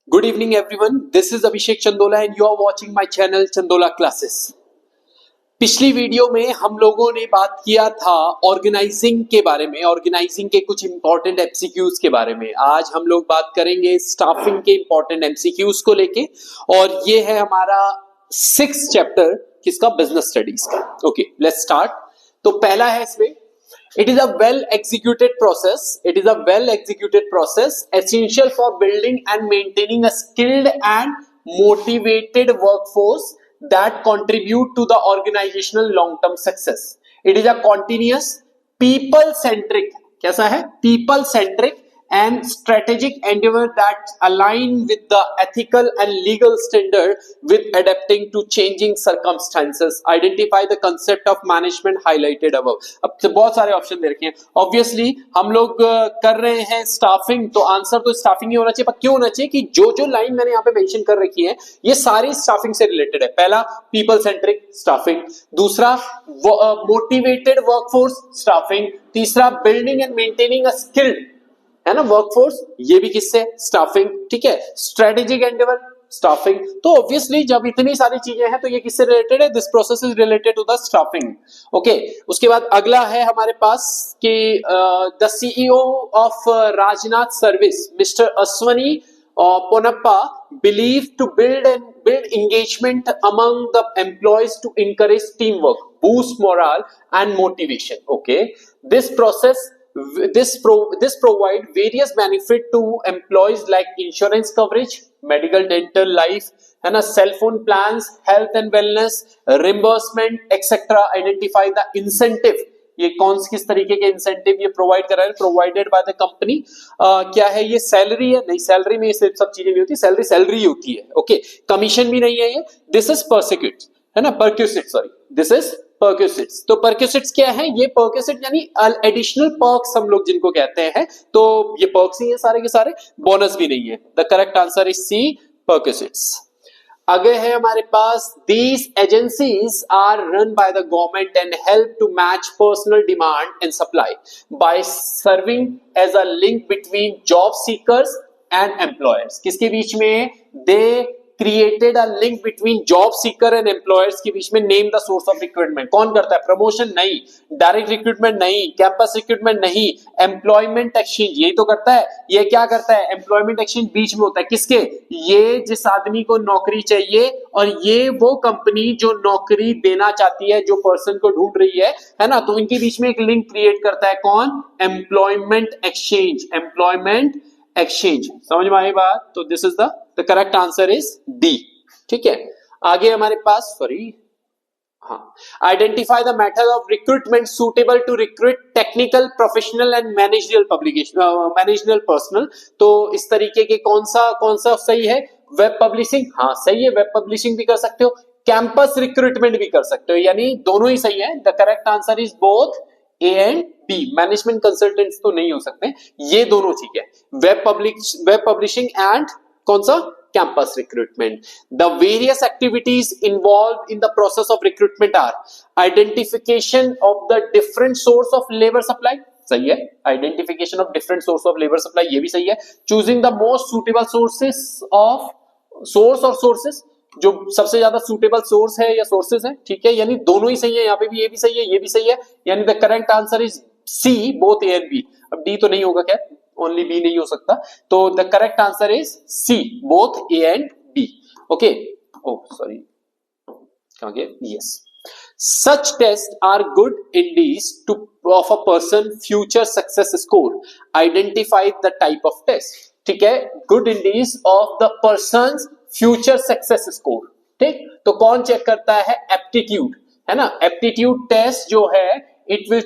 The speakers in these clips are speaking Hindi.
Good evening everyone. This is Abhishek Chandola and you are watching my channel Chandola Classes. पिछली वीडियो में हम लोगों ने बात किया था ऑर्गेनाइजिंग के बारे में, ऑर्गेनाइजिंग के कुछ इंपॉर्टेंट एमसीक्यूज के बारे में। आज हम लोग बात करेंगे स्टाफिंग के इंपॉर्टेंट एमसीक्यूज को लेके और ये है हमारा 6th चैप्टर किसका, बिजनेस स्टडीज का। Okay, let's start. तो पहला है इसमें, it is a well executed process essential for building and maintaining a skilled and motivated workforce that contribute to the organizational long term success. It is a continuous people centric, कैसा है, people centric and strategic endeavor that align with the ethical and legal standard with adapting to changing circumstances. Identify the concept of management highlighted above. अब तो बहुत सारे ऑप्शन दे रखे हैं। ऑब्वियसली हम लोग कर रहे हैं स्टाफिंग, तो आंसर तो स्टाफिंग ही होना चाहिए। पर क्यों होना चाहिए कि जो जो लाइन मैंने यहाँ पे मेंशन कर रखी है ये सारी स्टाफिंग से रिलेटेड है। पहला पीपल सेंट्रिक स्टाफिंग, दूसरा मोटिवेटेड वर्कफोर्स स्टाफिंग, तीसरा building and maintaining a skilled, है ना, वर्कफोर्स, ये भी किससे, स्टाफिंग। ठीक है, स्ट्रेटेजिक एंडेवर स्टाफिंग। तो ऑब्वियसली जब इतनी सारी चीजें हैं तो ये किससे रिलेटेड है, this process is related to the staffing. Okay, उसके बाद अगला है हमारे पास कि the CEO of Rajnath service mister Ashwani Ponnappa believe to build engagement among the employees to encourage teamwork, boost morale and motivation. Okay, this provide various benefit to employees like insurance coverage, medical, dental, life, है ना, cell phone plans, health and wellness, reimbursement, etc. Identify the incentive, ये कौन किस तरीके के इंसेंटिव ये प्रोवाइड कर रहा है, प्रोवाइडेड बाय द कंपनी। क्या है ये, सैलरी है? नहीं, सैलरी में ये सब चीजें नहीं होती, सैलरी होती है। ओके, कमीशन भी नहीं है ये। दिस इज परसिक्यूट, है ना, परक्यूसिट, सॉरी, दिस इज परक्यूसिट्स। तो परक्यूसिट्स क्या है, ये परक्यूसिट यानी एडिशनल पर्क्स हम लोग जिनको कहते हैं, तो ये पर्क्स ही है सारे के सारे, बोनस भी नहीं है। The correct answer is C, perquisites. आगे है हमारे पास, these agencies are run by the government and help to match personal demand and supply by serving as a link between job seekers and employers. किसके बीच में, they created a link between job seeker and employers के बीच में। Name the source of recruitment, कौन करता है, प्रमोशन नहीं, डायरेक्ट रिक्रूटमेंट नहीं, कैंपस रिक्रूटमेंट नहीं, एम्प्लॉयमेंट एक्सचेंज यही तो करता है। ये क्या करता है, एम्प्लॉयमेंट एक्सचेंज बीच में होता है किसके, ये जिस आदमी को नौकरी चाहिए और ये वो कंपनी जो नौकरी देना चाहती है, जो पर्सन को ढूंढ रही है ना, तो इनके बीच में एक लिंक क्रिएट करता है कौन, एम्प्लॉयमेंट एक्सचेंज, एम्प्लॉयमेंट एक्सचेंज। समझ में आई बात? तो this is the correct answer is D. ठीक है, आगे हमारे पास, सॉरी, हाँ, identify the method of recruitment suitable to recruit technical, professional and managerial personnel. तो इस तरीके के कौन सा सही है, वेब पब्लिशिंग, हाँ सही है, वेब पब्लिशिंग भी कर सकते हो, कैंपस रिक्रूटमेंट भी कर सकते हो, यानी दोनों ही सही है। The correct answer is both A and B. Management consultants तो नहीं हो सकते, ये दोनों ठीक है, वेब पब्लिशिंग एंड कौन सा, campus recruitment. The various activities involved in the process of recruitment are identification of the different source of labor supply, सही है, identification of different source of labor supply ये भी सही है, choosing the most suitable sources, जो सबसे ज्यादा सुटेबल सोर्स है या सोर्सेज है, ठीक है, यानी दोनों ही सही है, यहाँ पे भी ये भी सही है, ये भी सही है, यानी the correct answer is C, both A and B. अब डी तो नहीं होगा, क्या ओनली बी नहीं हो सकता, तो the correct answer is C, both A and B. Okay, oh sorry, कहां गया, yes. Such tests are good indices of a person future success score. Identify the type of test. ठीक है, good indices of the person's future success score. ठीक, तो कौन चेक करता है, एप्टीट्यूड, है ना, एप्टीट्यूड टेस्ट जो है इट विल,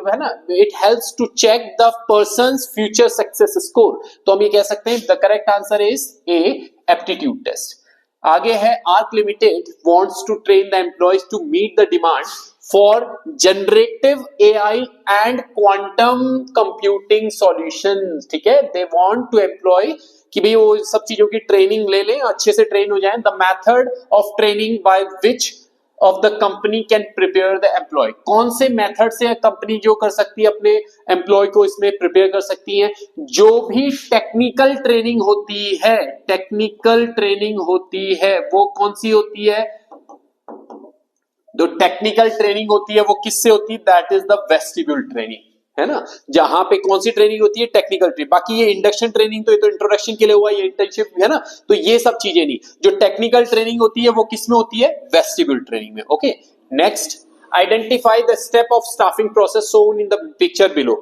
है ना, it helps to check the person's future success score. तो हम ये कह सकते हैं the correct answer is A, aptitude test. आगे है, Arc limited wants to train the employees to meet the demand for generative AI and quantum computing solutions. ठीक है, दे वांट टू एम्प्लॉय कि भाई वो सब चीजों की ट्रेनिंग ले लें, अच्छे से ट्रेन हो जाएं। The method of training by which of the company can prepare the employee, कौन से मेथड से कंपनी जो कर सकती है अपने एम्प्लॉय को इसमें प्रिपेयर कर सकती है, जो भी टेक्निकल ट्रेनिंग होती है, टेक्निकल ट्रेनिंग होती है वो कौन सी होती है, जो टेक्निकल ट्रेनिंग होती है वो किससे होती है, that is the vestibule training, है ना, जहां पे कौन सी ट्रेनिंग होती है, टेक्निकल ट्रेनिंग। बाकी ये इंडक्शन ट्रेनिंग तो ये तो इंट्रोडक्शन के लिए हुआ, ये इंटर्नशिप है ना, तो ये सब चीजें नहीं, जो टेक्निकल ट्रेनिंग होती है वो किस में होती है, वेस्टिब्यूल ट्रेनिंग में। Okay, next, identify the step of staffing process shown in the picture below.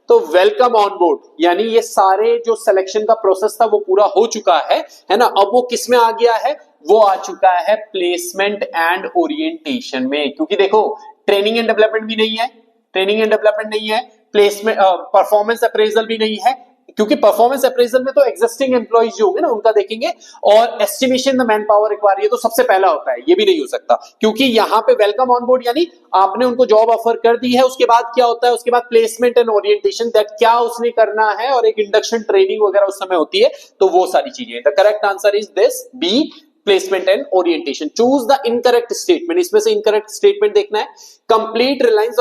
तो वेलकम ऑन बोर्ड, यानी ये सारे जो सिलेक्शन का प्रोसेस था वो पूरा हो चुका है ना, अब वो किस में आ गया है, वो आ चुका है प्लेसमेंट एंड ओरिएंटेशन में, क्योंकि देखो ट्रेनिंग एंड डेवलपमेंट भी नहीं है, ट्रेनिंग एंड डेवलपमेंट नहीं है, प्लेसमेंट परफॉर्मेंस अप्रेजल भी नहीं है, क्योंकि परफॉर्मेंस अप्रेजल में तो एग्जिस्टिंग एम्प्लॉइज जो होंगे ना उनका देखेंगे, और estimation the man power required ये तो सबसे पहला होता है, ये भी नहीं हो सकता, क्योंकि यहां पे वेलकम ऑन बोर्ड यानी आपने उनको जॉब ऑफर कर दी है, उसके बाद क्या होता है, उसके बाद प्लेसमेंट एंड ओरिएंटेशन, दैट क्या उसने करना है, और एक इंडक्शन ट्रेनिंग वगैरह उस समय होती है, तो वो सारी चीजें। The correct answer is this B, placement and orientation. Choose the incorrect statement, इसमें से इनकरेक्ट स्टेटमेंट देखना है। Complete reliance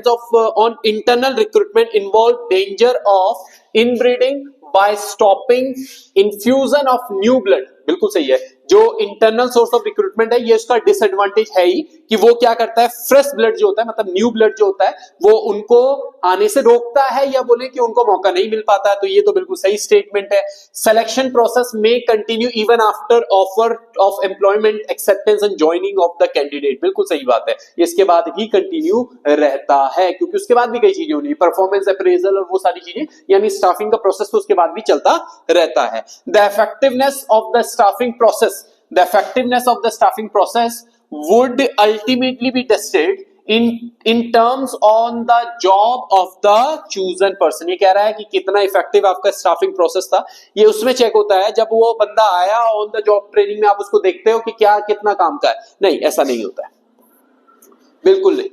of on internal recruitment involve danger of inbreeding by stopping infusion of new blood, बिल्कुल सही है, जो इंटरनल सोर्स ऑफ रिक्रूटमेंट है ये उसका डिसएडवांटेज है ही कि वो क्या करता है, फ्रेश ब्लड जो होता है, मतलब न्यू ब्लड जो होता है वो उनको आने से रोकता है, या बोले कि उनको मौका नहीं मिल पाता है, तो ये तो बिल्कुल सही स्टेटमेंट है। सिलेक्शन प्रोसेस में continue even after offer of employment acceptance and joining of the candidate, बिल्कुल सही बात है, इसके बाद ही कंटिन्यू रहता है, क्योंकि उसके बाद भी कई चीजें होनी है, परफॉर्मेंस अप्रेजल और वो सारी चीजें, यानी स्टाफिंग का प्रोसेस तो उसके बाद भी चलता रहता है। The effectiveness of the staffing process, the effectiveness of the staffing process would ultimately be tested in terms on the job of the chosen person। ये कह रहा है कि कितना इफेक्टिव आपका स्टाफिंग प्रोसेस था, ये उसमें चेक होता है जब वो बंदा आया ऑन द जॉब ट्रेनिंग में, आप उसको देखते हो कि क्या कितना काम का है, नहीं ऐसा नहीं होता है, बिल्कुल नहीं।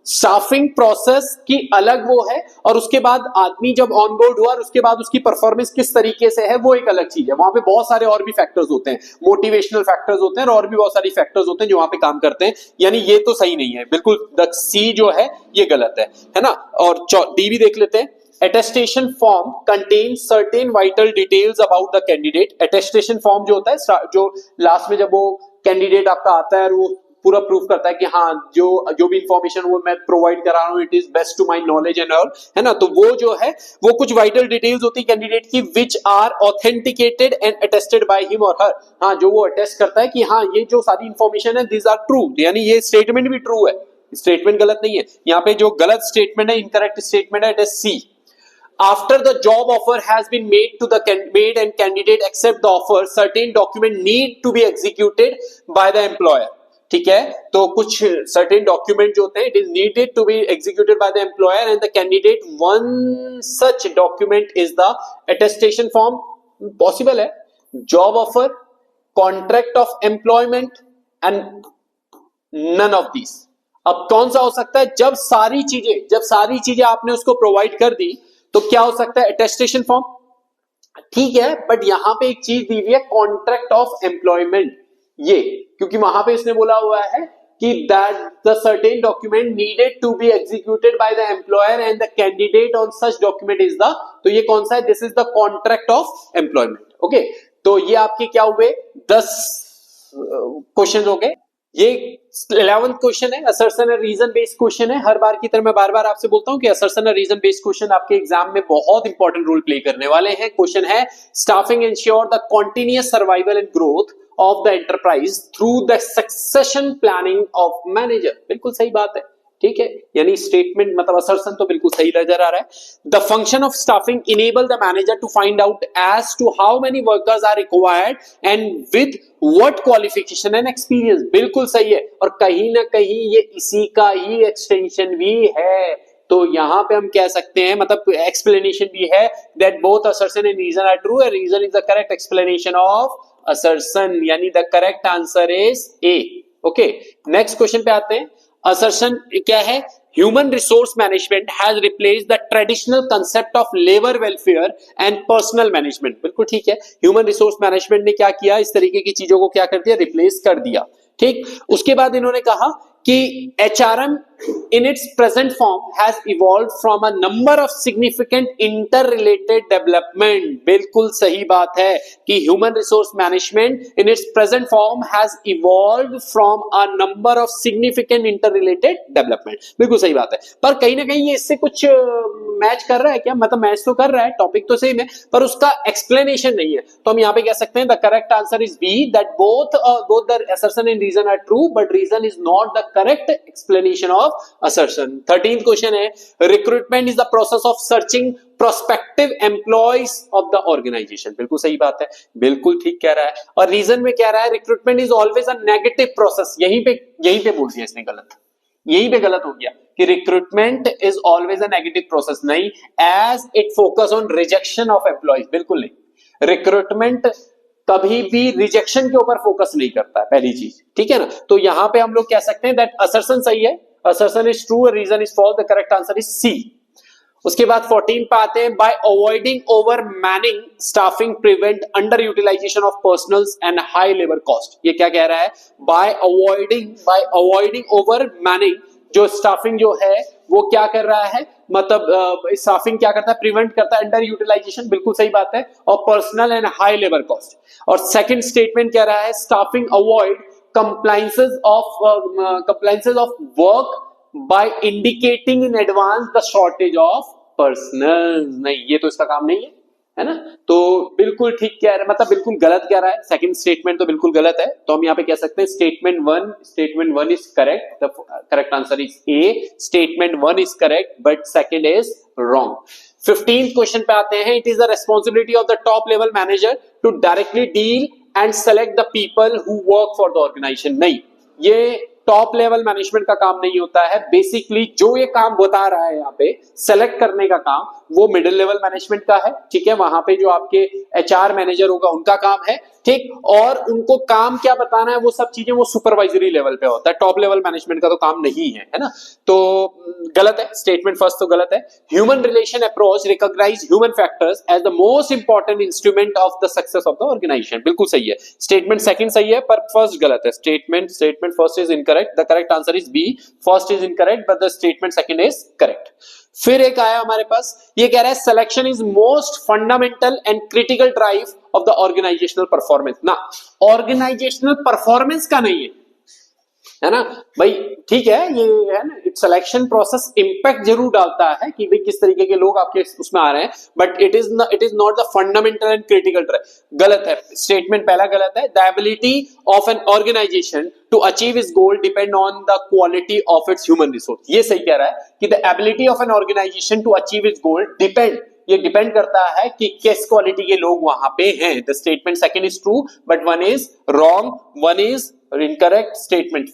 स्टाफिंग प्रोसेस की अलग वो है, और उसके बाद आदमी जब ऑनबोर्ड हुआ और उसके बाद उसकी परफॉर्मेंस किस तरीके से है वो एक अलग चीज है, वहां पे बहुत सारे और भी फैक्टर्स होते हैं, मोटिवेशनल फैक्टर्स होते हैं और भी बहुत सारी फैक्टर्स होते हैं जो वहां पे काम करते हैं, यानी ये तो सही नहीं है, बिल्कुल द सी जो है ये गलत है ना। और डी भी देख लेते हैं। Attestation form contains certain vital details about the candidate। Attestation form जो होता है, जो लास्ट में जब वो कैंडिडेट आपका आता है और वो पूरा प्रूफ करता है कि हाँ जो भी इंफॉर्मेशन वो मैं प्रोवाइड करा रहा हूँ it is best to my knowledge and all, है ना, तो वो जो है वो कुछ वाइटल डिटेल्स होती है कैंडिडेट की, which are authenticated and attested by him और हर। हाँ, जो वो अटेस्ट करता है कि हाँ ये जो सारी इंफॉर्मेशन है दिस आर ट्रू, यानी ये स्टेटमेंट भी ट्रू है, स्टेटमेंट गलत नहीं है। यहाँ पे जो गलत स्टेटमेंट है, इनकरेक्ट स्टेटमेंट है, it is C. After the job offer has been made and candidate accept the offer, certain document need to be executed by the employer। ठीक है, तो कुछ certain document जो होते हैं, it is needed to be executed by the employer and the candidate, one such document is the attestation form। possible है job offer, contract of employment and none of these। अब कौन सा हो सकता है, जब सारी चीजें आपने उसको प्रोवाइड कर दी तो क्या हो सकता है, अटेस्टेशन फॉर्म, ठीक है, बट यहां पे एक चीज दी हुई है कॉन्ट्रैक्ट ऑफ एम्प्लॉयमेंट, ये क्योंकि वहां पे इसने बोला हुआ है कि that the certain document needed to be executed by the employer and the candidate on such document is the, तो ये कौन सा है, this is the contract of employment. Okay, तो ये आपके क्या हुए, 10 क्वेश्चन हो गए। ये 11th क्वेश्चन है, assertion and reason based question है। हर बार की तरह मैं बार बार आपसे बोलता हूं कि assertion and reason based question आपके एग्जाम में बहुत इंपॉर्टेंट रोल प्ले करने वाले हैं। क्वेश्चन है, staffing ensure the continuous survival and growth of the enterprise through the succession planning of manager. बिल्कुल सही बात है, ठीक है, यानी स्टेटमेंट मतलब असर्शन तो बिल्कुल सही नजर आ रहा है। The function of staffing enable the manager to find out as to how many workers are required and with what qualification and experience. बिल्कुल सही है, और कहीं ना कहीं ये इसी का ही एक्सटेंशन भी है, तो यहां पे हम कह सकते हैं, मतलब एक्सप्लेनेशन भी है, that both assertion and reason are true and reason is the correct explanation of assertion, यानी the correct answer is A. Okay, next question पे आते हैं। असर्शन क्या है, human resource management has replaced the traditional concept of labour welfare and personnel management. बिल्कुल ठीक है, ह्यूमन रिसोर्स मैनेजमेंट ने क्या किया, इस तरीके की चीजों को क्या कर दिया, रिप्लेस कर दिया। ठीक, उसके बाद इन्होंने कहा कि HRM in its present form has evolved from a number of significant interrelated development. बिल्कुल सही बात है कि human resource management in its present form has evolved from a number of significant interrelated development. बिल्कुल सही बात है, पर कहीं ना कहीं ये इससे कुछ मैच कर रहा है क्या? मतलब मैच तो कर रहा है, टॉपिक तो सेम है, पर उसका एक्सप्लेनेशन नहीं है। तो हम यहाँ पे कह सकते हैं the correct answer is B, that both the assertion and reason are true, but reason is not the correct explanation of assertion. 13th question है, recruitment is the process of searching prospective employees of the organization. बिल्कुल सही बात है, बिल्कुल ठीक कह रहा है। और रीजन में कह रहा है recruitment is always a negative process. यहीं पे बोल दिया इसने गलत, यहीं पे गलत हो गया कि recruitment is always a negative process, नहीं, as it focus on rejection of employees. बिल्कुल नहीं, रिक्रूटमेंट कभी भी रिजेक्शन के ऊपर फोकस नहीं करता है, पहली चीज, ठीक है ना। तो यहां पे हम लोग कह सकते हैं दैट असर्शन सही है, assertion is true, reason is false, the correct answer is C. उसके बाद 14 पे आते हैं, by avoiding over manning staffing prevent under utilisation of personnels and high labour cost. ये क्या कह रहा है? बाय अवॉइडिंग ओवर मैनिंग, जो स्टाफिंग जो है वो क्या कर रहा है, मतलब स्टाफिंग क्या करता है, प्रिवेंट करता है अंडर यूटिलाइजेशन, बिल्कुल सही बात है, और personal and high labour cost. और सेकंड स्टेटमेंट कह रहा है staffing avoid compliances of work by indicating in advance the shortage of personnel। नहीं, ये तो इसका काम नहीं है ना। तो बिल्कुल ठीक कह रहा है, मतलब बिल्कुल गलत कह रहा है, सेकंड स्टेटमेंट तो बिल्कुल गलत है। तो हम यहाँ पे कह सकते हैं statement one is correct, the correct answer is A, statement one is correct but second is wrong. 15th question पे आते हैं, it is the responsibility of the top level manager to directly deal and select the people who work for the organisation. नहीं, ये टॉप लेवल मैनेजमेंट का काम नहीं होता है। बेसिकली जो ये काम बता रहा है यहाँ पे सेलेक्ट करने का काम, वो मिडिल लेवल मैनेजमेंट का है, ठीक है। वहां पे जो आपके HR मैनेजर होगा उनका काम है, ठीक, और उनको काम क्या बताना है वो सब चीजें वो सुपरवाइजरी लेवल पे होता है, टॉप लेवल मैनेजमेंट का तो काम नहीं है ना। तो गलत है, स्टेटमेंट फर्स्ट तो गलत है। Human relation approach recognise human factors as the most important instrument of the success of the organisation. बिल्कुल सही है, स्टेटमेंट सेकंड सही है पर फर्स्ट गलत है। Statement first is incorrect, the correct answer is B, first is incorrect but the statement second is correct. फिर एक आया हमारे पास, ये कह रहा है selection is most fundamental and critical drive of the organisational performance. ना, ऑर्गेनाइजेशनल परफॉर्मेंस का नहीं है ना भाई, ठीक है, ये है ना, सिलेक्शन प्रोसेस इंपैक्ट जरूर डालता है कि भाई किस तरीके के लोग आपके उसमें आ रहे हैं, but it is not the fundamental and critical drive. गलत है, स्टेटमेंट पहला गलत है। The ability of an organization to achieve its goal depend on the quality of its human resource. ये सही कह रहा है कि the ability of an organization to achieve its goal ये डिपेंड करता है कि किस क्वालिटी के लोग वहां पे हैं। The statement second is true but one is wrong, one is incorrect statement.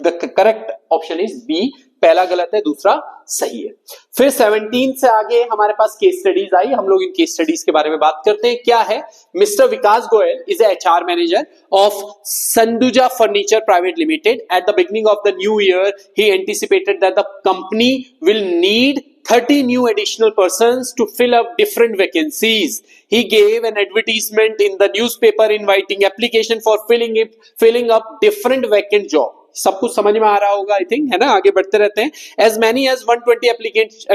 The correct option is B, पहला गलत है, दूसरा सही है। फिर 17 से आगे हमारे पास केस स्टडीज आई, हम लोग इन केस स्टडीज के बारे में बात करते हैं। क्या है? Mister Vikas Goyal is HR manager of Sanduja furniture private limited. At the beginning of the new year he anticipated that the company will need 30 new additional persons to fill up different vacancies. He gave an advertisement in the newspaper inviting application for filling up different vacant jobs. सब कुछ समझ में आ रहा होगा आई थिंक, है ना। आगे बढ़ते रहते हैं। As many as 120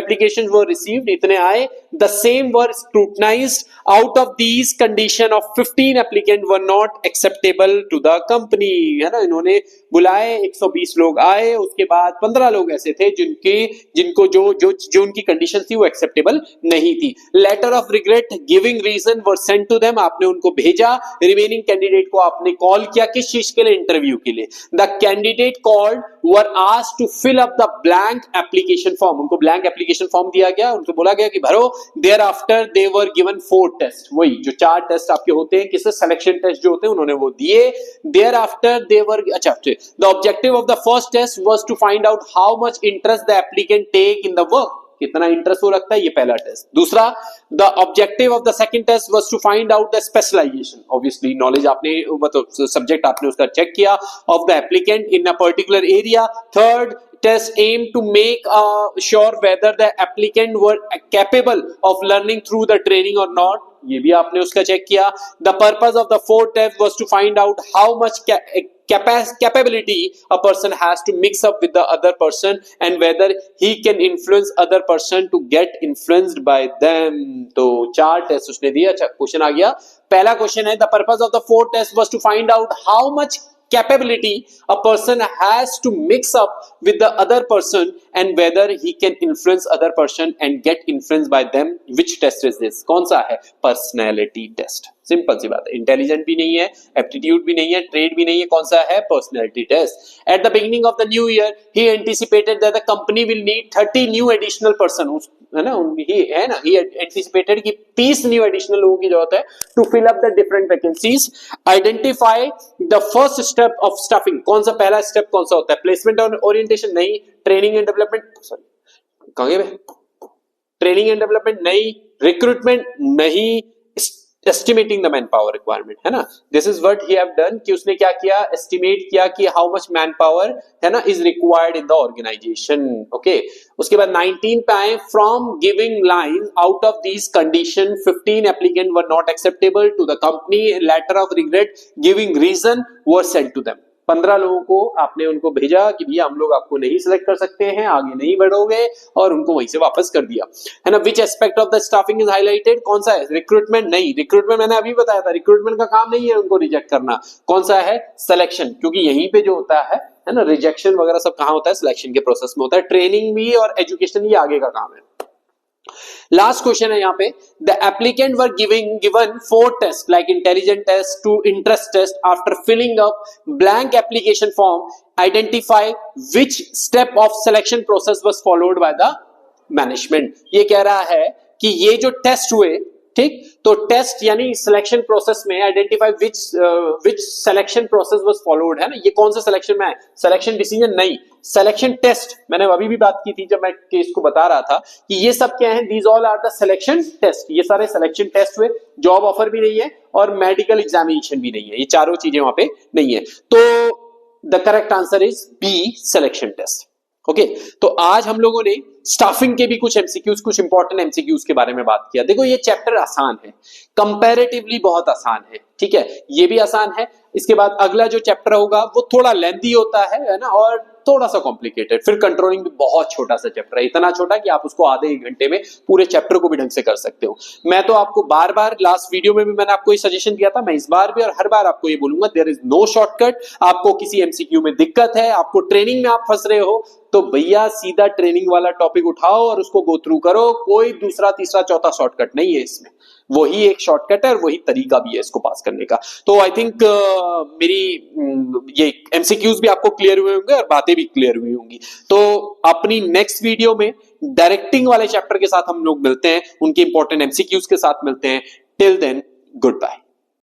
applications were received, इतने आए। The same were scrutinized. Out of these condition of 15 applicants were not acceptable to the company, है ना। इन्होंने बुलाए, 120 लोग आए, उसके बाद 15 लोग ऐसे थे जिनको जो उनकी कंडीशन थी वो एक्सेप्टेबल नहीं थी। Letter of regret giving reason were sent to them, आपने उनको भेजा। रिमेनिंग कैंडिडेट को आपने कॉल किया, किस चीज के लिए? इंटरव्यू के लिए। The candidate called were asked to fill up the blank application form, उनको ब्लैंक एप्लीकेशन फॉर्म दिया गया, उनको बोला गया कि भरो। Thereafter they were given 4 test, वही जो 4 टेस्ट आपके होते हैं, किससे? सिलेक्शन टेस्ट जो होते हैं उन्होंने वो दिए। देयर आफ्टर दे वर, अच्छा, the objective of the first test was to find out how much interest the applicant take in the work, कितना इंटरेस्ट वो रखता है, ये पहला टेस्ट। दूसरा, the objective of the second test was to find out the specialization, obviously knowledge आपने, मतलब सब्जेक्ट आपने उसका चेक किया, of the applicant in a particular area। third test aimed to make sure whether the applicant were capable of learning through the training or not, ये भी आपने उसका चेक किया। The purpose of the fourth test was to find out how much capability a person has to mix up with the other person and whether he can influence other person to get influenced by them. तो 4 टेस्ट उसने दिया. अच्छा क्वेश्चन आ गया. पहला क्वेश्चन है, the purpose of the 4 test was to find out how much capability a person has to mix up with the other person and whether he can influence other person and get influenced by them. Which test is this? कौन सा है? Personality test. सिंपल सी बात है. इंटेलिजेंट भी नहीं है, एप्टीट्यूड भी नहीं है, ट्रेड भी नहीं है. कौन सा है? Personality test. At the beginning of the new year he anticipated that the company will need 30 new additional person. है ना, ही एंटिसिपेटेड कि 30 न्यू एडिशनल लोगों की जरूरत है to fill up the different vacancies. Identify the first step of staffing. कौन सा पहला स्टेप कौन सा होता है? प्लेसमेंट और ओरिएंटेशन नहीं. ट्रेनिंग एंड डेवलपमेंट, सॉरी कहां गए? ट्रेनिंग एंड डेवलपमेंट नहीं. रिक्रूटमेंट नहीं. Estimating the man power requirement, है ना. This is what he have done कि उसने क्या किया? एस्टिमेट किया कि हाउ मच मैन पावर, है ना, is required in the organisation. Okay. उसके बाद 19 पे आए. From giving line out of these condition 15 applicant were not acceptable to the company. Letter of regret giving reason were sent to them. 15 लोगों को आपने उनको भेजा कि भैया हम लोग आपको नहीं सिलेक्ट कर सकते हैं, आगे नहीं बढ़ोगे, और उनको वहीं से वापस कर दिया, है ना. Which aspect of the staffing is highlighted? कौन सा है? रिक्रूटमेंट नहीं. रिक्रूटमेंट मैंने अभी बताया था, रिक्रूटमेंट का काम नहीं है उनको रिजेक्ट करना. कौन सा है? सिलेक्शन. क्योंकि यहीं पे जो होता है ना, रिजेक्शन वगैरह सब कहां होता है? सिलेक्शन के प्रोसेस में होता है. ट्रेनिंग भी और एजुकेशन ये आगे का काम है. लास्ट क्वेश्चन है यहाँ पे. The applicant were given 4 test like intelligent test to interest test. After filling up blank application form identify which step of selection process was followed by the management. ये कह रहा है कि ये जो टेस्ट हुए, ठीक, तो टेस्ट यानी सिलेक्शन प्रोसेस में identify which selection process was followed, है ना. ये कौन सा सिलेक्शन में है? सिलेक्शन डिसीजन नहीं, सिलेक्शन टेस्ट. मैंने अभी भी बात की थी जब मैं केस को बता रहा था कि ये सब क्या है? These all are the selection test. ये सारे सिलेक्शन टेस्ट हुए. जॉब ऑफर भी नहीं है और मेडिकल एग्जामिनेशन भी नहीं है. ये चारों चीजें वहां पे नहीं है. तो the correct answer is B, selection test. Okay. तो आज हम लोगों ने स्टाफिंग के भी कुछ एमसीक्यूज, कुछ इंपॉर्टेंट एमसीक्यूज के बारे में बात किया. देखो ये चैप्टर आसान है, कंपैरेटिवली बहुत आसान है, ठीक है. ये भी आसान है. इसके बाद अगला जो चैप्टर होगा वो थोड़ा लेंथी होता है ना, और थोड़ा सा कॉम्प्लिकेटेड. फिर कंट्रोलिंग भी बहुत छोटा सा चैप्टर है, इतना छोटा कि आप उसको आधे 1 घंटे में पूरे चैप्टर को भी ढंग से कर सकते हो. मैं तो आपको बार बार, लास्ट वीडियो में भी मैंने आपको ये सजेशन दिया था, मैं इस बार भी और हर बार आपको ये बोलूंगा, देयर इज नो शॉर्टकट. आपको किसी एमसीक्यू में दिक्कत है, आपको ट्रेनिंग में आप फंस रहे हो, तो भैया सीधा ट्रेनिंग वाला टॉपिक उठाओ और उसको गो थ्रू करो. कोई दूसरा तीसरा चौथा शॉर्टकट नहीं है इसमें. वही एक शॉर्टकट है और वही तरीका भी है इसको पास करने का. तो आई थिंक मेरी ये एमसीक्यूज भी आपको क्लियर हुए होंगे और बातें भी क्लियर हुई होंगी. तो अपनी नेक्स्ट वीडियो में डायरेक्टिंग वाले चैप्टर के साथ हम लोग मिलते हैं, उनके इंपॉर्टेंट एमसीक्यूज के साथ मिलते हैं. Till then, good bye.